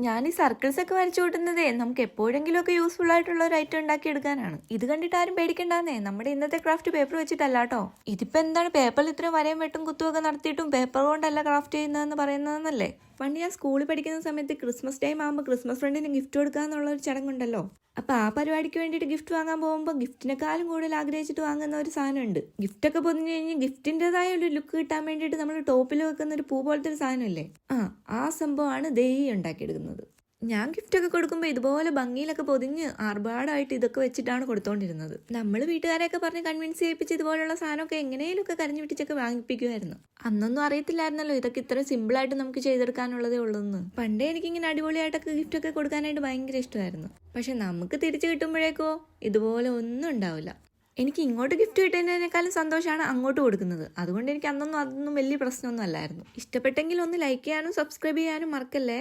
ഞാൻ ഈ സർക്കിൾസ് ഒക്കെ വരച്ചു കൂട്ടുന്നതേ നമുക്ക് എപ്പോഴെങ്കിലും ഒക്കെ യൂസ്ഫുൾ ആയിട്ടുള്ള ഒരു ഐറ്റം ഉണ്ടാക്കി എടുക്കാനാണ്. ഇത് കണ്ടിട്ട് ആരും പേടിക്കണ്ടെന്നേ, നമ്മുടെ ഇന്നത്തെ ക്രാഫ്റ്റ് പേപ്പർ വെച്ചിട്ടല്ല കേട്ടോ. ഇതിപ്പോ എന്താണ് പേപ്പറിൽ ഇത്രയും വരയും വെട്ടും കുത്തുമൊക്കെ നടത്തിയിട്ടും പേപ്പർ കൊണ്ടല്ല ക്രാഫ്റ്റ് ചെയ്യുന്നതെന്ന് പറയുന്നതെന്നല്ലേ. പണ്ട് ഞാൻ സ്കൂളിൽ പഠിക്കുന്ന സമയത്ത് ക്രിസ്മസ് ടൈം ആകുമ്പോൾ ക്രിസ്മസ് ഫ്രണ്ടിന് ഗിഫ്റ്റ് കൊടുക്കുക എന്നുള്ള ഒരു ചടങ്ങുണ്ടല്ലോ. അപ്പോൾ ആ പരിപാടിക്ക് വേണ്ടിയിട്ട് ഗിഫ്റ്റ് വാങ്ങാൻ പോകുമ്പോൾ ഗിഫ്റ്റിനെക്കാളും കൂടുതൽ ആഗ്രഹിച്ചിട്ട് വാങ്ങുന്ന ഒരു സാധനമുണ്ട്. ഗിഫ്റ്റൊക്കെ പൊതിഞ്ഞ് കഴിഞ്ഞ് ഗിഫ്റ്റിൻ്റെതായ ഒരു ലുക്ക് കിട്ടാൻ വേണ്ടിയിട്ട് നമ്മൾ ടോപ്പിൽ വെക്കുന്ന ഒരു പൂ പോലത്തെ ഒരു സാധനമില്ലേ, ആ സംഭവമാണ് ദൈ ഉണ്ടാക്കിയെടുക്കുന്നത്. ഞാൻ ഗിഫ്റ്റൊക്കെ കൊടുക്കുമ്പോൾ ഇതുപോലെ ഭംഗിയിലൊക്കെ പൊതിഞ്ഞ് ആർഭാടമായിട്ട് ഇതൊക്കെ വെച്ചിട്ടാണ് കൊടുത്തോണ്ടിരുന്നത്. നമ്മൾ വീട്ടുകാരെയൊക്കെ പറഞ്ഞ് കൺവിൻസ് ചെയ്യിപ്പിച്ച് ഇതുപോലുള്ള സാധനമൊക്കെ എങ്ങനെയൊക്കെ കരഞ്ഞു പിടിച്ചൊക്കെ വാങ്ങിപ്പിക്കുമായിരുന്നു. അന്നൊന്നും അറിയത്തില്ലായിരുന്നല്ലോ ഇതൊക്കെ ഇത്ര സിമ്പിളായിട്ട് നമുക്ക് ചെയ്തെടുക്കാനുള്ളതേ ഉള്ളൂ എന്ന്. പണ്ടേ എനിക്കിങ്ങനെ അടിപൊളിയായിട്ടൊക്കെ ഗിഫ്റ്റൊക്കെ കൊടുക്കാനായിട്ട് ഭയങ്കര ഇഷ്ടമായിരുന്നു. പക്ഷെ നമുക്ക് തിരിച്ചു കിട്ടുമ്പോഴേക്കോ ഇതുപോലെ ഒന്നും ഉണ്ടാവില്ല. എനിക്ക് ഇങ്ങോട്ട് ഗിഫ്റ്റ് കിട്ടുന്നതിനേക്കാളും സന്തോഷമാണ് അങ്ങോട്ട് കൊടുക്കുന്നത്. അതുകൊണ്ട് എനിക്ക് അതൊന്നും വലിയ പ്രശ്നമൊന്നും അല്ലായിരുന്നു. ഇഷ്ടപ്പെട്ടെങ്കിൽ ഒന്ന് ലൈക്ക് ചെയ്യാനും സബ്സ്ക്രൈബ് ചെയ്യാനും മറക്കല്ലേ.